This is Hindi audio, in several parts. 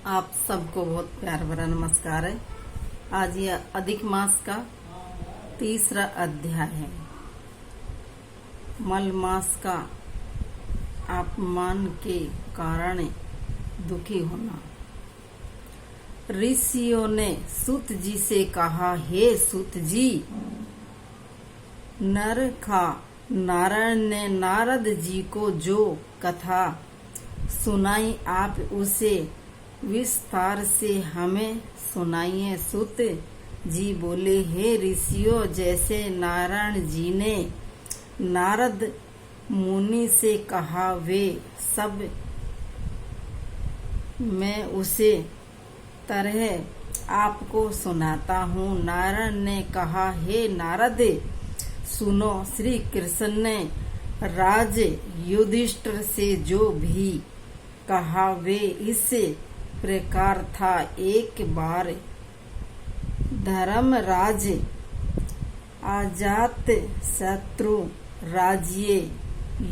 आप सबको बहुत प्यार भरा नमस्कार है। आज यह अधिक मास का तीसरा अध्याय है। मल मास का अपमान के कारण दुखी होना। ऋषियों ने सूत जी से कहा, हे सूत जी, नारायण ने नारद जी को जो कथा सुनाई, आप उसे विस्तार से हमें सुनाइए। सूत जी बोले, हे ऋषियों, जैसे नारायण जी ने नारद मुनि से कहा, वे सब मैं उसे तरह आपको सुनाता हूँ। नारायण ने कहा, हे नारद, सुनो। श्री कृष्ण ने राज युधिष्ठिर से जो भी कहा वे इस प्रकार था। एक बार धर्मराज अजात शत्रु राज्य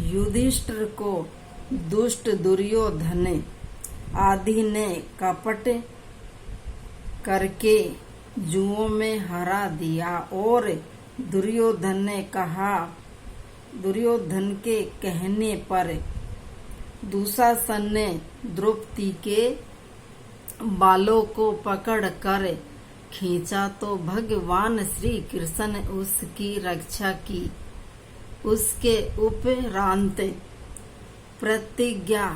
युधिष्ठिर को दुष्ट दुर्योधन आदि ने कपट करके जुओं में हरा दिया और दुर्योधन के कहने पर दुशासन ने द्रौपदी के बालों को पकड़कर खींचा तो भगवान श्री कृष्ण ने उसकी रक्षा की। उसके उपरांत प्रतिज्ञा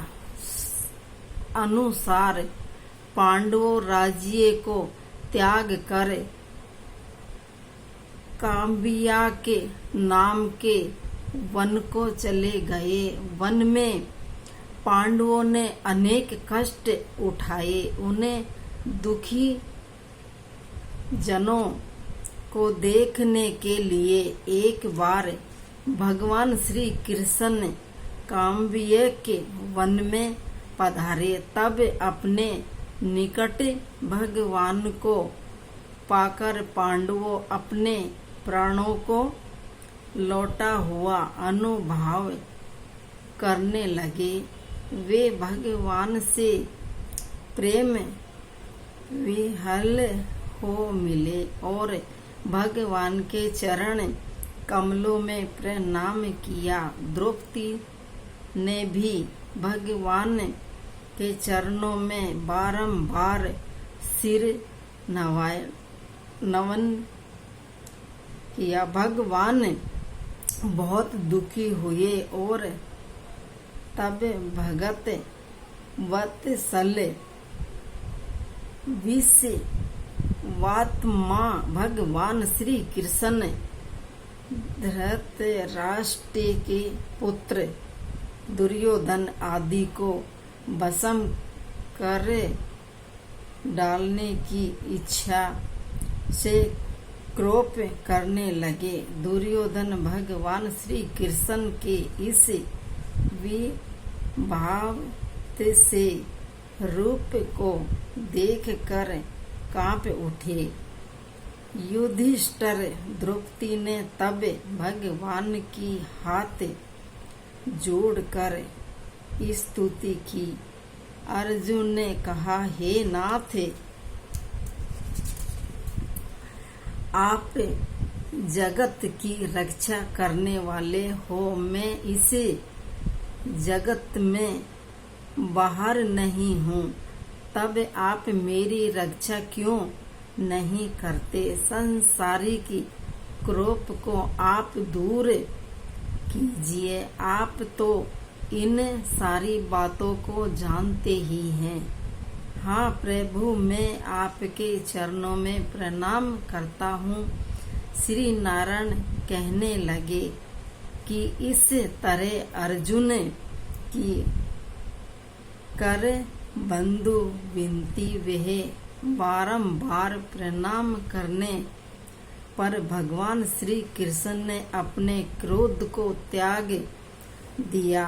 अनुसार पांडवों राज्य को त्याग कर काम्बिया के नाम के वन को चले गए। वन में पांडवों ने अनेक कष्ट उठाए। उन्हें दुखी जनों को देखने के लिए एक बार भगवान श्री कृष्ण काम्बिया के वन में पधारे। तब अपने निकट भगवान को पाकर पांडवों अपने प्राणों को लौटा हुआ अनुभव करने लगे। वे भगवान से प्रेम विह्वल हो मिले और भगवान के चरण कमलों में प्रणाम किया। द्रौपदी ने भी भगवान के चरणों में बारंबार सिर नमन किया। भगवान बहुत दुखी हुए और तब भगत वत्सल विश्वात्मा भगवान श्री कृष्ण धृतराष्ट्र के पुत्र दुर्योधन आदि को भस्म कर डालने की इच्छा से क्रोध करने लगे। दुर्योधन भगवान श्री कृष्ण के इस विभावत से रूप को देखकर कांप उठे। युधिष्ठिर द्रौपदी ने तब भगवान की हाथ जोड़कर स्तुति की। अर्जुन ने कहा, हे नाथ, आप जगत की रक्षा करने वाले हो। मैं इस जगत में बाहर नहीं हूँ, तब आप मेरी रक्षा क्यों नहीं करते? संसारिक क्रोध को आप दूर कीजिए। आप तो इन सारी बातों को जानते ही हैं। हाँ प्रभु, मैं आपके चरणों में प्रणाम करता हूँ। श्री नारायण कहने लगे कि इस तरह अर्जुन की कर बंधु विनती वह बारंबार प्रणाम करने पर भगवान श्री कृष्ण ने अपने क्रोध को त्याग दिया।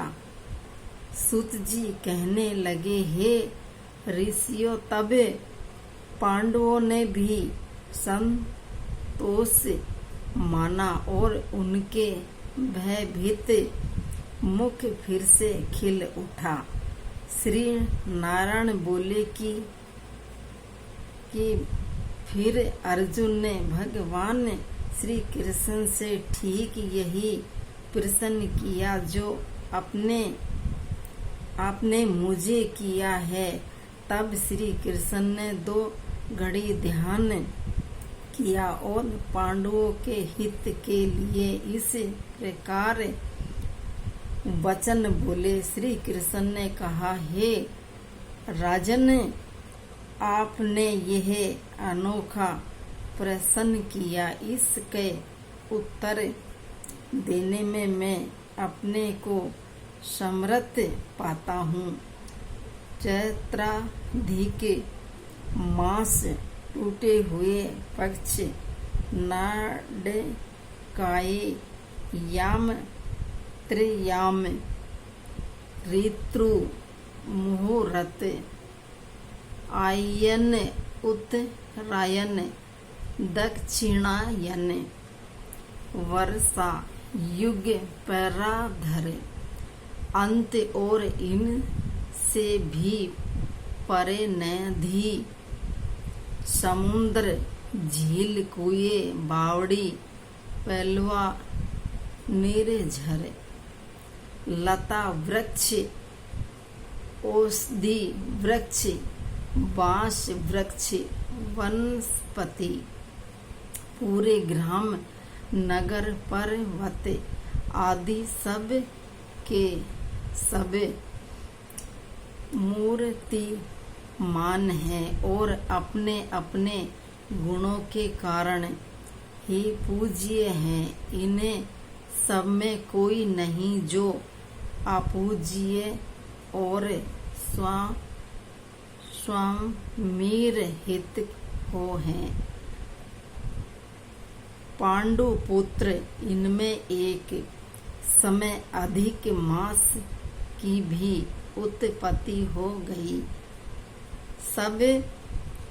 सूत जी कहने लगे, हे ऋषियों, तब पांडवों ने भी संतोष माना और उनके भयभीत मुख फिर से खिल उठा। श्री नारायण बोले कि कि फिर अर्जुन ने भगवान श्री कृष्ण से ठीक यही प्रश्न किया जो आपने मुझे किया है। तब श्री कृष्ण ने 2 घड़ी ध्यान किया और पांडवों के हित के लिए इस प्रकार वचन बोले। श्री कृष्ण ने कहा, हे राजन, आपने यह अनोखा प्रश्न किया, इसके उत्तर देने में मैं अपने को समर्थ पाता हूँ। चैत्राधिक मास, टूटे हुए पक्ष, नाडकाय याम, त्रियाम, ऋतु मुहूर्त, आयन, उत्तरायण, दक्षिणायन, वर्षा, युग, पराधर, अंत और इन से भी परे नदी, समुद्र, झील, कुएं, बावड़ी, पलवा, निर्झर, लता वृक्ष, औषधि वृक्ष, बांस वृक्ष, वनस्पति, पूरे ग्राम, नगर, पर्वत आदि सब के सब मूर्तिमान है और अपने अपने गुणों के कारण ही पूज्य हैं। इन्हें सब में कोई नहीं जो अपूज्य और स्वामीर हित हो हैं। पांडु पुत्र, इनमें एक समय अधिक मास की भी उत्पत्ति हो गई। सब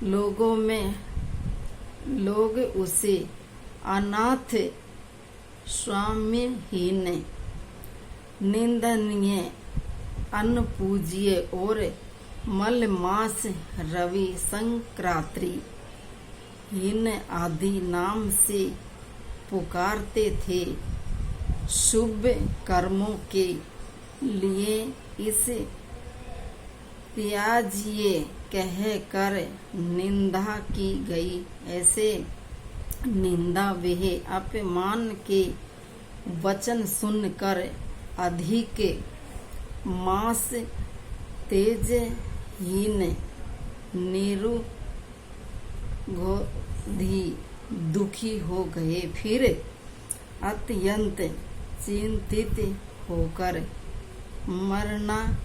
लोगों में लोग उसे अनाथ, स्वामीहीन, निंदनीय, अनपूज्य और मलमास, रवि, संक्रांति, हीन आदि नाम से पुकारते थे। शुभ कर्मों के लिए इस त्याज्य कहकर निंदा की गई। ऐसे निंदा वह अपमान के वचन सुनकर अधिक मास, तेजहीन, निरुद्धी, दुखी हो गए। फिर अत्यंत चिंतित होकर मरणसन्न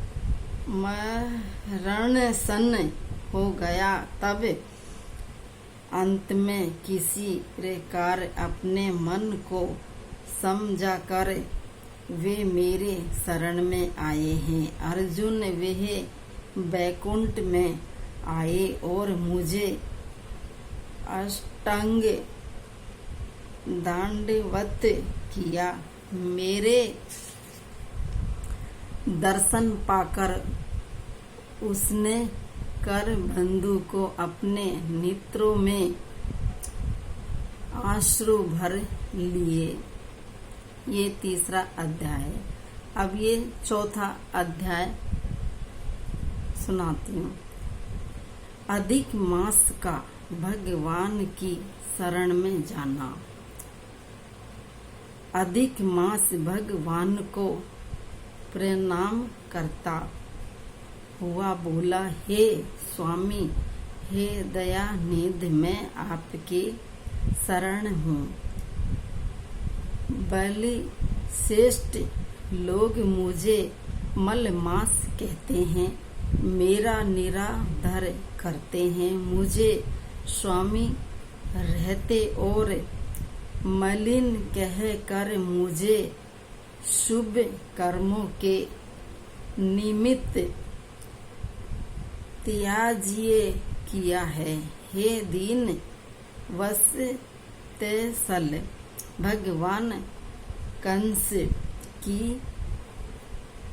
हो गया। तब अंत में किसी प्रकार अपने मन को समझाकर वे मेरे शरण में आए हैं। अर्जुन वे वैकुंठ में आए और मुझे अष्टांग दंडवत किया। मेरे दर्शन पाकर उसने कर बंधु को अपने नेत्रों में आंसू भर लिए। ये 3रा अध्याय है। अब ये 4था अध्याय सुनाती हूँ। अधिक मास का भगवान की शरण में जाना। अधिक मास भगवान को प्रणाम करता हुआ बोला, हे स्वामी, हे दयानिधि, मैं आपके शरण हूँ। बलि श्रेष्ठ लोग मुझे मलमास कहते हैं, मेरा निरादर करते हैं। मुझे स्वामी रहते और मलिन कहकर मुझे शुभ कर्मों के निमित्त त्याज्य किया है। हे दीन वत्सल भगवान कंस की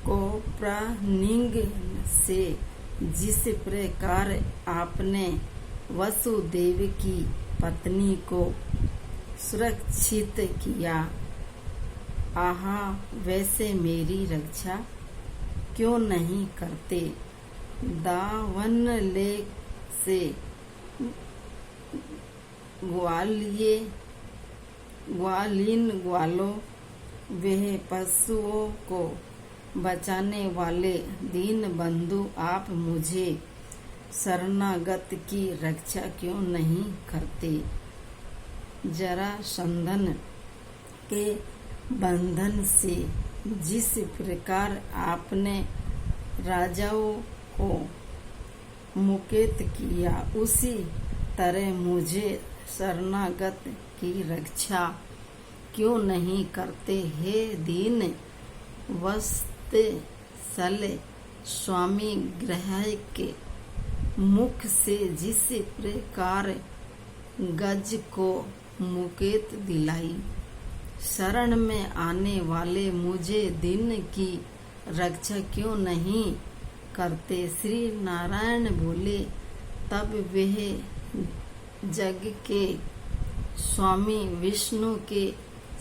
कोपरानिंग से जिस प्रकार आपने वसुदेव की पत्नी को सुरक्षित किया। आहा, वैसे मेरी रक्षा क्यों नहीं करते? दावनलेक से ग्वालों वह पशुओं को बचाने वाले दीन बंधु, आप मुझे शरणागत की रक्षा क्यों नहीं करते? जरासंध के बंधन से जिस प्रकार आपने राजाओं को मुक्त किया, उसी तरह मुझे शरणागत की रक्षा क्यों नहीं करते? हे दीन वत्सल स्वामी, ग्रह के मुख से जिस प्रकार गज को मुक्ति दिलाई, शरण में आने वाले मुझे दिन की रक्षा क्यों नहीं करते? श्री नारायण बोले। तब वह जग के स्वामी विष्णु के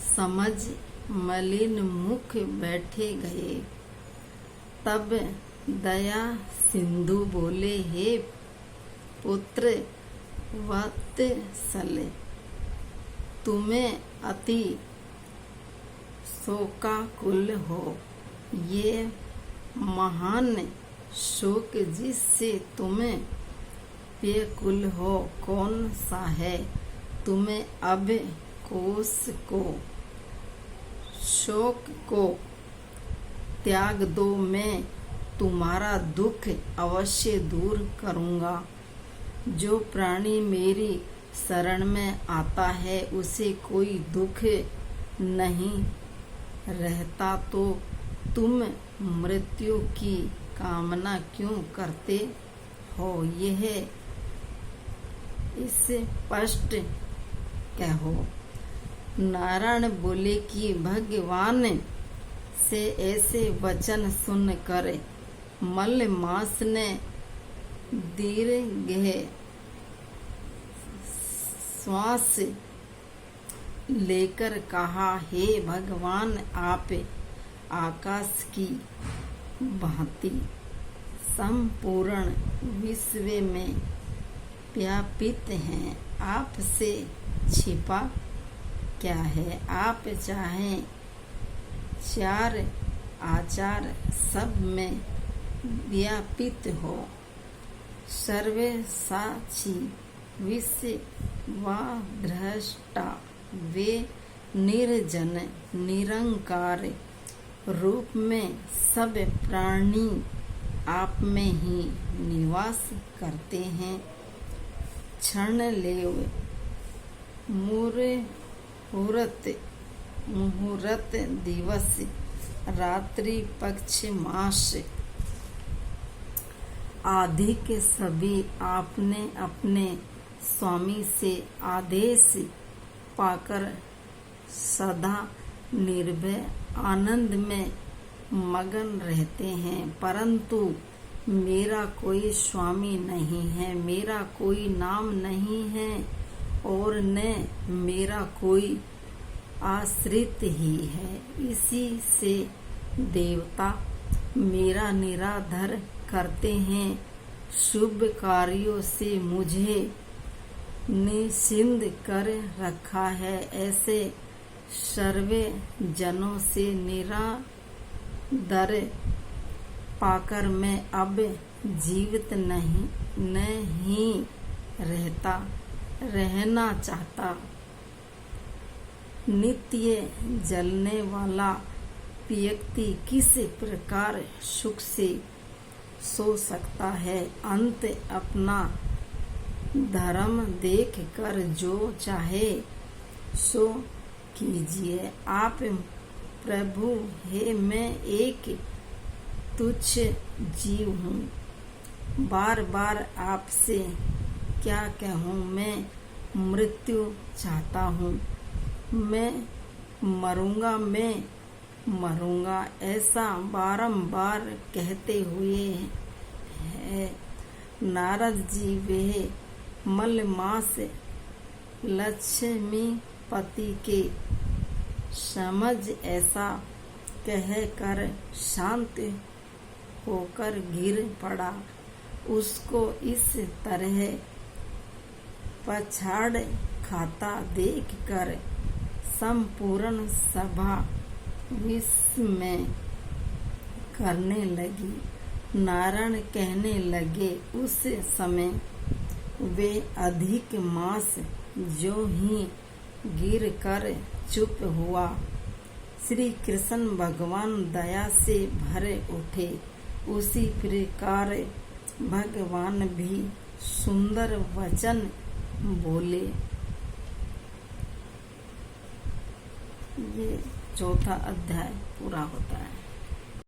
समझ मलिन मुख बैठे गए। तब दया सिंधु बोले, हे पुत्र वत्सल, तुम्हें अति शोकाकुल हो। ये महान शोक जिससे तुम्हें व्याकुल हो कौन सा है? तुम्हें अब कोष को शोक को त्याग दो, मैं तुम्हारा दुख अवश्य दूर करूँगा। जो प्राणी मेरी शरण में आता है उसे कोई दुख नहीं रहता, तो तुम मृत्यु की कामना क्यों करते हो? यह स्पष्ट कहो। नारायण बोले कि भगवान से ऐसे वचन सुनकर मलमास ने दीर्घ श्वास लेकर कहा, हे भगवान, आप आकाश की भांति संपूर्ण विश्व में व्यापित हैं। आपसे छिपा क्या है? आप चाहें चार आचार सब में व्यापित हो। सर्व साक्षी विश्व व दृष्टा, वे निर्जन निरंकार रूप में सब प्राणी आप में ही निवास करते हैं। क्षण लेव मुहूर्त दिवस रात्रि पक्ष मास आदि के सभी आपने अपने स्वामी से आदेश पाकर सदा निर्भय आनंद में मगन रहते हैं। परंतु मेरा कोई स्वामी नहीं है, मेरा कोई नाम नहीं है और न मेरा कोई आश्रित ही है। इसी से देवता मेरा निरादर करते हैं। शुभ कार्यों से मुझे निषिद्ध कर रखा है। ऐसे सर्वे जनों से निरादर पाकर मैं अब जीवित नहीं रहना चाहता। नित्य जलने वाला व्यक्ति किस प्रकार सुख से सो सकता है? अंत अपना धर्म देख कर जो चाहे सो कीजिए। आप प्रभु हे, मैं एक तुच्छ जीव हूँ। बार बार आपसे क्या कहूँ? मैं मृत्यु चाहता हूँ। मैं मरूंगा ऐसा बारंबार कहते हुए है। नारद जी वह मलमास लक्ष्मीपति के समझ ऐसा कह कर शांत होकर गिर पड़ा। उसको इस तरह पछाड़ खाता देख कर संपूर्ण सभा विस्मय करने लगी। नारायण कहने लगे, उस समय वे अधिक मास जो ही गिर कर चुप हुआ। श्री कृष्ण भगवान दया से भरे उठे। उसी प्रकार भगवान भी सुंदर वचन बोले। ये चौथा अध्याय पूरा होता है।